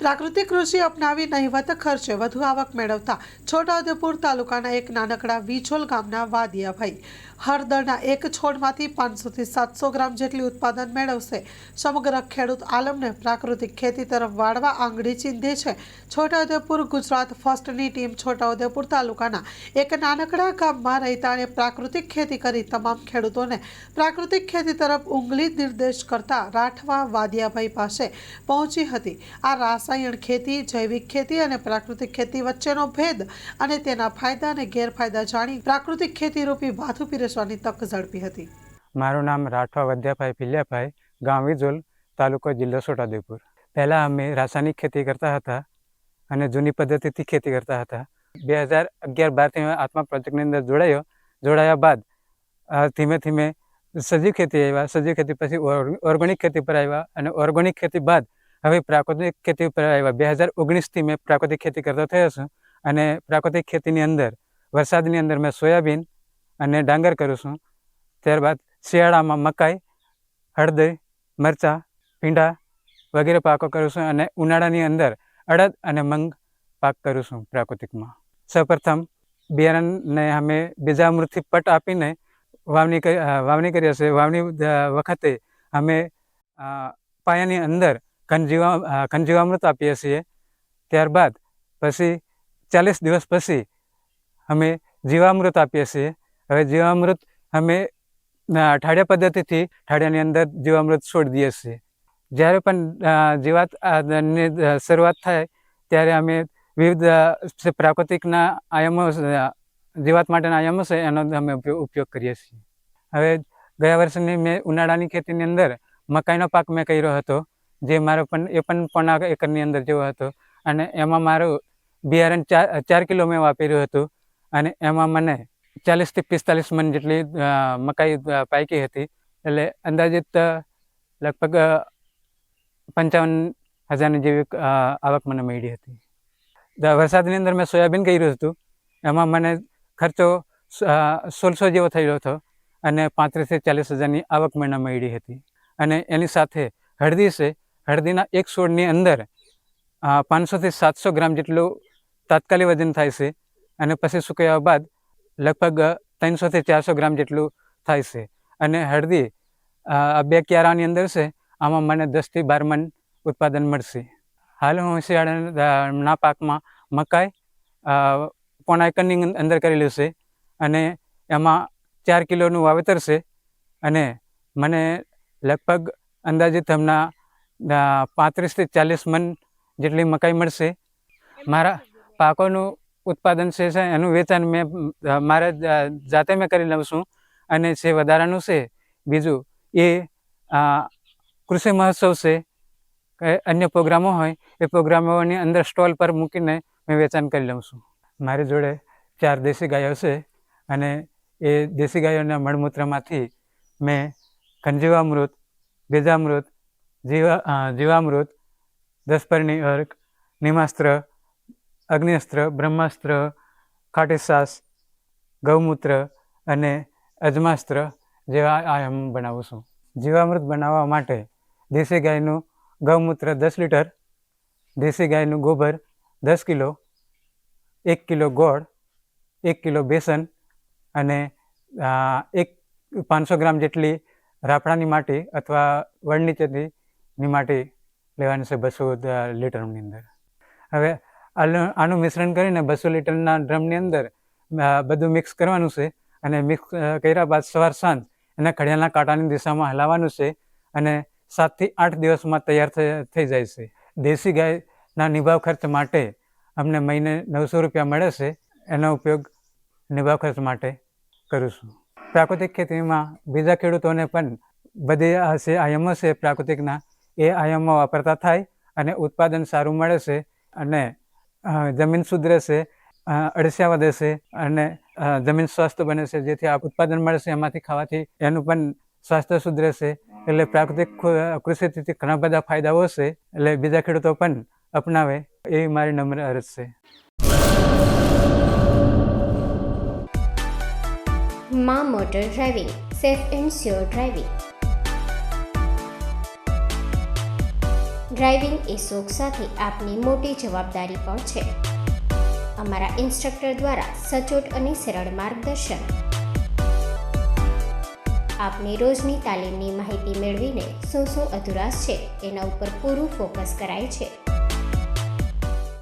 પ્રાકૃતિક કૃષિ અપનાવી નહિવત ખર્ચે વધુ આવક મેળવતા છોટાઉદેપુર તાલુકાના એક નાનકડા વિછોલ ગામના વાદિયાભાઈ હળદરના એક છોડમાંથી 500 થી 700 ગ્રામ જેટલી ઉત્પાદન મેળવશે. સમગ્ર ખેડૂત આલમને પ્રાકૃતિક ખેતી તરફ વાળવા આંગળી ચીંધે છે. છોટાઉદેપુર ગુજરાત ફર્સ્ટની ટીમ છોટાઉદેપુર તાલુકાના એક નાનકડા ગામમાં રહેતા અને પ્રાકૃતિક ખેતી કરી તમામ ખેડૂતોને પ્રાકૃતિક ખેતી તરફ ઉંગલી નિર્દેશ કરતા રાઠવા વાદિયાભાઈ પાસે પહોંચી હતી. આ રાસાયણ ખેતી, જૈવિક ખેતી અને પ્રાકૃતિક ખેતી વચ્ચેનો ભેદ અને તેના ફાયદા અને ગેરફાયદા જાણી પ્રાકૃતિક ખેતી રૂપી ભાથું પીરસવાની તક ઝડપી હતી. મારું નામ રાઠવા વદ્યાભાઈ પિલ્યાભાઈ, ગામ વિજોલ, તાલુકો જિલ્લો છોટાઉદેપુર. પહેલાં અમે રાસાયણિક ખેતી કરતા હતા અને જૂની પદ્ધતિથી ખેતી કરતા હતા. 2011-12થી આત્મા પ્રોજેક્ટની અંદર જોડાયા બાદ ધીમે ધીમે સજીવ ખેતી આવ્યા. સજીવ ખેતી પછી ઓર્ગેનિક ખેતી પર આવ્યા અને ઓર્ગેનિક ખેતી બાદ હવે પ્રાકૃતિક ખેતી પર આવ્યા. 2019થી મેં પ્રાકૃતિક ખેતી કરતો થયો છું અને પ્રાકૃતિક ખેતીની અંદર વરસાદની અંદર મેં સોયાબીન અને ડાંગર કરું છું. ત્યારબાદ શિયાળામાં મકાઈ, હળદર, મરચાં, ભીંડા વગેરે પાકો કરું છું અને ઉનાળાની અંદર અડદ અને મગ પાક કરું છું. પ્રાકૃતિકમાં સૌપ્રથમ બિયારણને અમે બીજામૃતથી પટ આપીને વાવણી કરીએ છીએ. વાવણી વખતે અમે પાયાની અંદર ઘનજીવામૃત આપીએ છીએ. ત્યારબાદ પછી 40 દિવસ પછી અમે જીવામૃત આપીએ છીએ. હવે જીવામૃત અમે ઠાડિયા પદ્ધતિથી ઠાડિયાની અંદર જીવામૃત છોડી દઈએ છીએ. જ્યારે પણ જીવાતની શરૂઆત થાય ત્યારે અમે વિવિધ પ્રાકૃતિકના આયામો, જીવાત માટેના આયામો છે એનો અમે ઉપયોગ કરીએ છીએ. હવે ગયા વર્ષની મેં ઉનાળાની ખેતીની અંદર મકાઈનો પાક મેં કર્યો હતો, જે મારો એ પણ 1.5 એકરની અંદર જેવો હતો અને એમાં મારું બિયારણ 4 કિલો મેં વાપર્યું હતું અને એમાં મને 40 થી 45 મણ જેટલી મકાઈ પાકી હતી. એટલે અંદાજિત લગભગ 55,000 જેવી આવક મને મળી હતી. વરસાદની અંદર મેં સોયાબીન કર્યું હતું, એમાં મને ખર્ચો 1600 જેવો થયેલો હતો અને 35,000 થી 40,000ની આવક મને મળી હતી. અને એની સાથે હળદી છે. હળદીના એક છોડની અંદર 500 થી 700 ગ્રામ જેટલું તાત્કાલિક વજન થાય છે અને પછી સુકાયા બાદ લગભગ 300 થી 400 ગ્રામ જેટલું થાય છે. અને હળદી 2 ક્યારાની અંદર છે, આમાં મને 10 થી 12 મણ ઉત્પાદન મળશે. હાલ હું શિયાળાના પાકમાં મકાઈ 1.5 એકરની અંદર કરેલું છે અને એમાં 4 કિલોનું વાવેતર છે અને મને લગભગ અંદાજિત હમણાં 35 થી 40 મણ જેટલી મકાઈ મળશે. મારા પાકોનું ઉત્પાદન છે એનું વેચાણ મેં મારા જાતે મેં કરી લઉં છું. અને જે વધારાનું છે બીજું એ કૃષિ મહોત્સવ છે કે અન્ય પ્રોગ્રામો હોય એ પ્રોગ્રામોની અંદર સ્ટોલ પર મૂકીને મેં વેચાણ કરી લઉં છું. મારી જોડે 4 દેશી ગાયો છે અને એ દેશી ગાયોના મળમૂત્રમાંથી મેં ઘનજીવામૃત, બીજામૃત, જીવામૃત, 10 પરની અર્ક, નિમાસ્ત્ર, અગ્નિઅસ્ત્ર, બ્રહ્માસ્ત્ર, ખાટી છાશ, ગૌમૂત્ર અને અજમાસ્ત્ર જેવા આયામ બનાવું છું. જીવામૃત બનાવવા માટે દેશી ગાયનું ગૌમૂત્ર 10 લીટર, દેશી ગાયનું ગોબર 10 કિલો, 1 કિલો ગોળ, 1 કિલો બેસન અને 500 ગ્રામ જેટલી રાફડાની માટી અથવા વડ નીચેની માટી લેવાની છે 200 લીટરની અંદર. હવે આનું મિશ્રણ કરીને 200 લીટરના ડ્રમની અંદર બધું મિક્સ કરવાનું છે અને મિક્સ કર્યા બાદ સવાર સાંજ એના ઘડિયાળના કાંટાની દિશામાં હલાવવાનું છે અને 7 થી 8 દિવસમાં તૈયાર થઈ જાય છે. દેશી ગાયના નિભાવ ખર્ચ માટે અમને મહિને 900 રૂપિયા મળે છે. એનો ઉપયોગ નિભાવ ખર્ચ માટે કરું છું. પ્રાકૃતિક ખેતીમાં બીજા ખેડૂતોને પણ બધી આયામો છે પ્રાકૃતિકના, એ આયામો વાપરતા થાય અને ઉત્પાદન સારું મળે છે અને જમીન સુધરે છે, અળસિયા વધે છે અને જમીન સ્વસ્થ બને છે. જેથી આ ઉત્પાદન મળે છે એમાંથી ખાવાથી એનું પણ સ્વાસ્થ્ય સુધરે છે. એટલે પ્રાકૃતિક કૃષિથી ઘણા બધા ફાયદાઓ છે. એટલે બીજા ખેડૂતો પણ અપનાવે એવી મારી નમ્ર અરજ છે. માં motor driving, safe and sure driving. Driving એ શોખ સાથે આપની મોટી જવાબદારી પણ છે. અમારા ઇન્સ્ટ્રક્ટર દ્વારા સચોટ અને સરળ માર્ગદર્શન. આપની રોજની તાલીમની માહિતી મેળવીને શું અધુરાશ છે એના ઉપર પૂરું ફોકસ કરાય છે.